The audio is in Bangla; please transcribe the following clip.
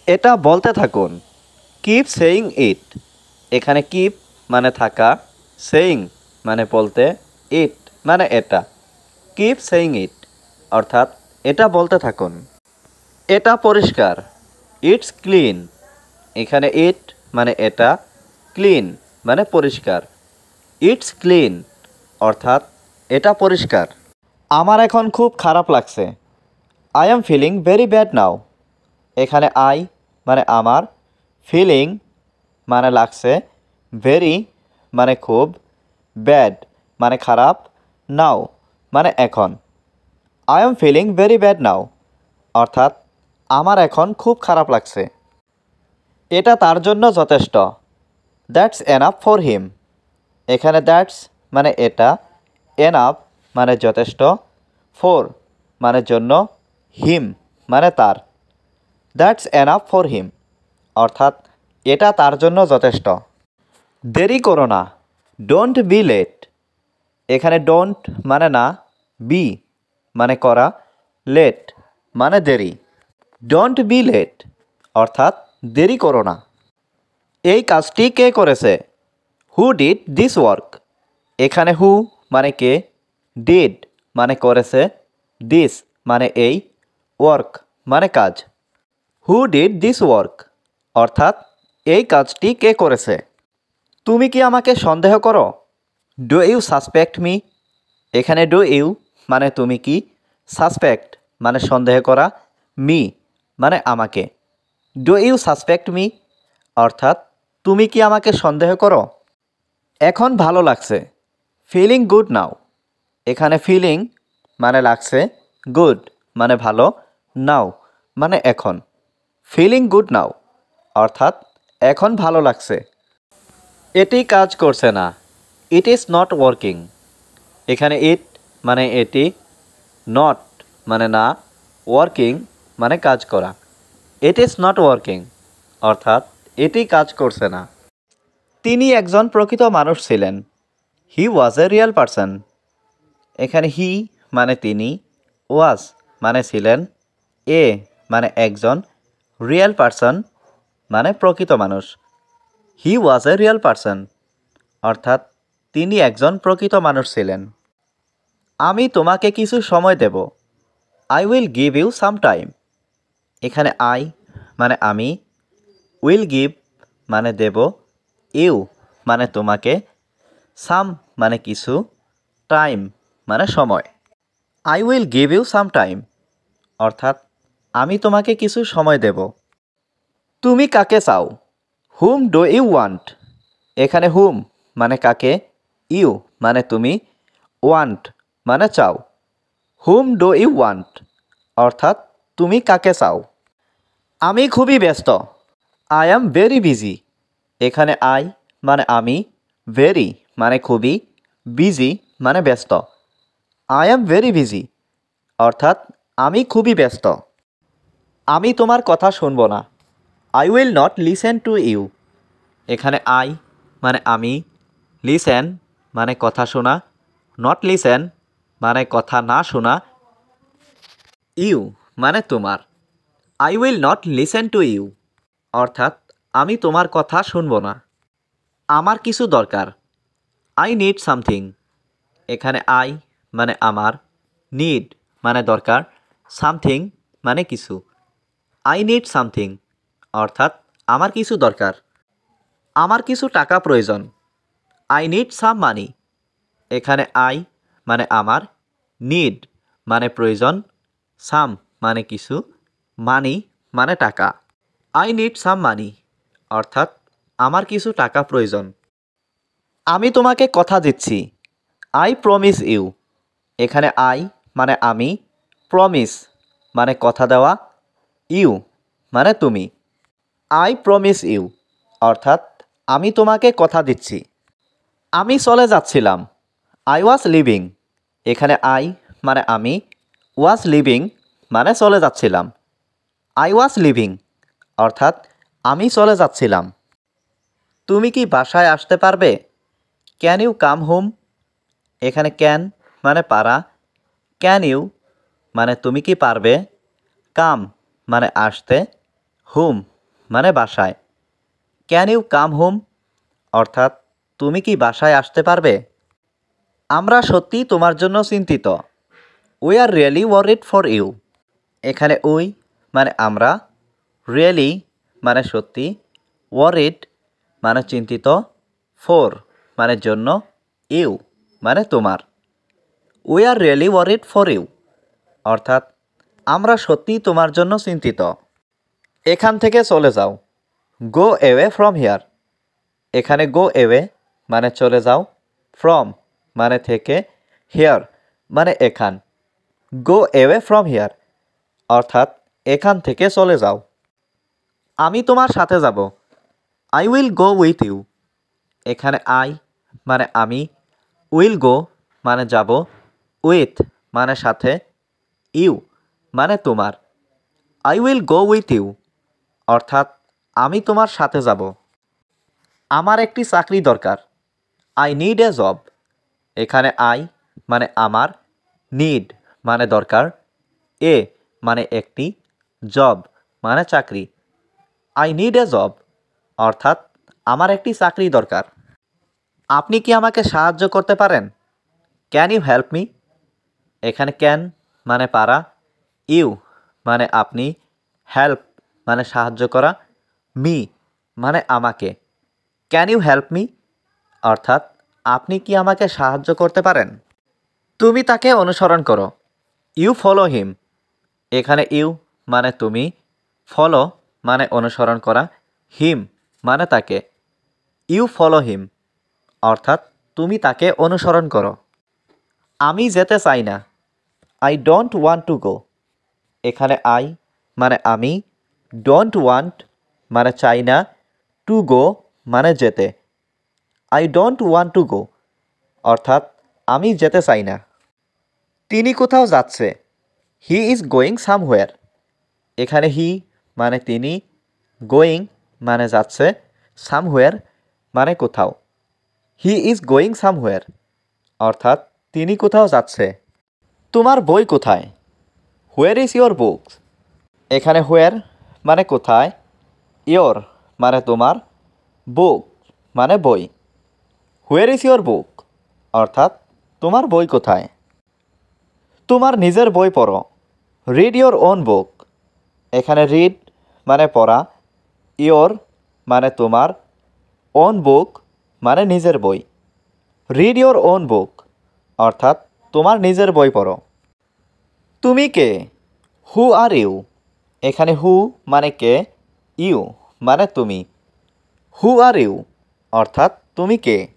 এটা বলতে থাকুন। কিপ সেইং ইট। এখানে কিপ মানে থাকা, সেইং মানে বলতে, ইট মানে এটা। কিপ সেইং ইট অর্থাৎ এটা বলতে থাকুন। এটা পরিষ্কার। It's clean. এখানে ইট মানে এটা, ক্লিন মানে পরিষ্কার। ইটস ক্লিন অর্থাৎ এটা পরিষ্কার। আমার এখন খুব খারাপ লাগছে। I am feeling very bad now. এখানে আই মানে আমার, ফিলিং মানে লাগছে, ভেরি মানে খুব, ব্যাড মানে খারাপ, নাও মানে এখন। I am feeling very bad now অর্থাৎ আমার এখন খুব খারাপ লাগছে। এটা তার জন্য যথেষ্ট। That's enough for him. এখানে দ্যাটস মানে এটা, এনাফ মানে যথেষ্ট, ফর মানে জন্য, হিম মানে তার। দ্যাটস এনাফ ফর হিম অর্থাৎ এটা তার জন্য যথেষ্ট। দেরি করো না। Don't be late. এখানে ডোন্ট মানে না, বি মানে করা, লেট মানে দেরি। ডোন্ট বি লেট অর্থাৎ দেরি করো না। এই কাজটি কে করেছে? Who did this work. এখানে হু মানে কে, ডিড মানে করেছে, দিস মানে এই, ওয়ার্ক মানে কাজ। হু ডিড দিস ওয়ার্ক অর্থাৎ এই কাজটি কে করেছে? তুমি কি আমাকে সন্দেহ করো? Do you suspect me. এখানে ডু ইউ মানে তুমি কি, সাসপেক্ট মানে সন্দেহ করা, মি মানে আমাকে। ডু ইউ সাসপেক্ট মি অর্থাৎ তুমি কি আমাকে সন্দেহ করো? এখন ভালো লাগছে। Feeling good now. এখানে ফিলিং মানে লাগছে, গুড মানে ভালো, নাও মানে এখন। ফিলিং গুড নাও অর্থাৎ এখন ভালো লাগছে। এটি কাজ করছে না। It is not working. এখানে ইট মানে এটি, নট মানে না, ওয়ার্কিং মানে কাজ করা। ইট ইজ নট ওয়ার্কিং অর্থাৎ এটি কাজ করছে না। তিনি একজন প্রকৃত মানুষ ছিলেন। হি ওয়াজ এ রিয়েল পারসন। এখানে হি মানে তিনি, ওয়াজ মানে ছিলেন, এ মানে একজন, রিয়েল পারসন মানে প্রকৃত মানুষ। হি ওয়াজ এ রিয়েল পারসন অর্থাৎ তিনি একজন প্রকৃত মানুষ ছিলেন। আমি তোমাকে কিছু সময় দেব। I will give you some time. এখানে আই মানে আমি, উইল গিভ মানে দেব, ইউ মানে তোমাকে, সাম মানে কিছু, টাইম মানে সময়। I will give you some time অর্থাৎ আমি তোমাকে কিছু সময় দেব। তুমি কাকে চাও? Whom do you want. এখানে হুম মানে কাকে, ইউ মানে তুমি, ওয়ান্ট মানে চাও। হুম ডু ইউ ওয়ান্ট অর্থাৎ তুমি কাকে চাও? আমি খুবই ব্যস্ত। I am very busy. এখানে আই মানে আমি, ভেরি মানে খুবই, বিজি মানে ব্যস্ত। আই অ্যাম ভেরি বিজি অর্থাৎ আমি খুবই ব্যস্ত। আমি তোমার কথা শুনব না। I will not listen to you. এখানে আই মানে আমি, লিসেন মানে কথা শোনা, নট লিসেন মানে কথা না শোনা, ইউ মানে তোমার। I will not listen to you অর্থাৎ আমি তোমার কথা শুনব না। আমার কিছু দরকার। I need something. এখানে আই মানে আমার, নিড মানে দরকার, সামথিং মানে কিছু। আই নিড সামথিং অর্থাৎ আমার কিছু দরকার। আমার কিছু টাকা প্রয়োজন। আই নিড সাম মানি। এখানে আই মানে আমার, নিড মানে প্রয়োজন, সাম মানে কিছু, মানি মানে টাকা। আই নিড সাম মানি অর্থাৎ আমার কিছু টাকা প্রয়োজন। আমি তোমাকে কথা দিচ্ছি। I promise you. এখানে আই মানে আমি, প্রমিস মানে কথা দেওয়া, ইউ মানে তুমি। আই প্রমিস ইউ অর্থাৎ আমি তোমাকে কথা দিচ্ছি। আমি চলে যাচ্ছিলাম। I was living. এখানে আই মানে আমি, ওয়াজ লিভিং মানে চলে যাচ্ছিলাম। আই ওয়াজ লিভিং অর্থাৎ আমি চলে যাচ্ছিলাম। তুমি কি বাসায় আসতে পারবে? Can you come home. এখানে ক্যান মানে পারা, ক্যান ইউ মানে তুমি কি পারবে, কাম মানে আসতে, হোম মানে বাসায়। ক্যান ইউ কাম হোম অর্থাৎ তুমি কি বাসায় আসতে পারবে? আমরা সত্যিই তোমার জন্য চিন্তিত। We are really worried for you. এখানে উই মানে আমরা, রিয়েলি মানে সত্যি, ওয়ারিড মানে চিন্তিত, ফর মানে জন্য, ইউ মানে তোমার। We are really worried for you অর্থাৎ আমরা সত্যিই তোমার জন্য চিন্তিত। এখান থেকে চলে যাও। Go away from here. এখানে গো অ্যাওয়ে মানে চলে যাও, ফ্রম মানে থেকে, হিয়ার মানে এখান। গো অ্যাওয়ে ফ্রম হিয়ার অর্থাৎ এখান থেকে চলে যাও। আমি তোমার সাথে যাব। I will go with you. এখানে আই মানে আমি, উইল গো মানে যাব, উইথ মানে সাথে, ইউ মানে তোমার। I will go with you অর্থাৎ আমি তোমার সাথে যাব। আমার একটি চাকরি দরকার। I need a job. এখানে আই মানে আমার, নিড মানে দরকার, এ মানে একটি, জব মানে চাকরি। আই নিড এ জব অর্থাৎ আমার একটি চাকরি দরকার। আপনি কি আমাকে সাহায্য করতে পারেন? Can you help me? এখানে ক্যান মানে পারা, ইউ মানে আপনি, হেল্প মানে সাহায্য করা, মি মানে আমাকে। ক্যান ইউ হেল্প মি অর্থাৎ আপনি কি আমাকে সাহায্য করতে পারেন? তুমি তাকে অনুসরণ করো। You follow him. এখানে ইউ মানে তুমি, ফলো মানে অনুসরণ করা, হিম মানে তাকে। ইউ ফলো হিম অর্থাৎ তুমি তাকে অনুসরণ করো। আমি যেতে চাই না। I don't want to go. এখানে আই মানে আমি, ডোন্ট ওয়ান্ট মানে চাই না, টু গো মানে যেতে। I don't want to go অর্থাৎ আমি যেতে চাই না। তিনি কোথাও যাচ্ছে। He is going somewhere. এখানে হি মানে তিনি, গোয়িং মানে যাচ্ছে, সামহোয়ার মানে কোথাও। হি ইজ গোয়িং সামহোয়ার অর্থাৎ তিনি কোথাও যাচ্ছে। তোমার বই কোথায়? Where is your books. এখানে হোয়ার মানে কোথায়, ইয়োর মানে তোমার, বুক মানে বই। হোয়ার ইজ ইয়োর বুক অর্থাৎ তোমার বই কোথায়? তোমার নিজের বই পড়ো। রিড ইয়োর ওন বুক। এখানে রিড মানে পড়া, ইয়োর মানে তোমার, ওন বুক মানে নিজের বই। রিড ইয়োর ওন বুক অর্থাৎ তোমার নিজের বই পড়ো। তুমি কে? হু আর ইউ। এখানে হু মানে কে, ইউ মানে তুমি। হু আর ইউ অর্থাৎ তুমি কে?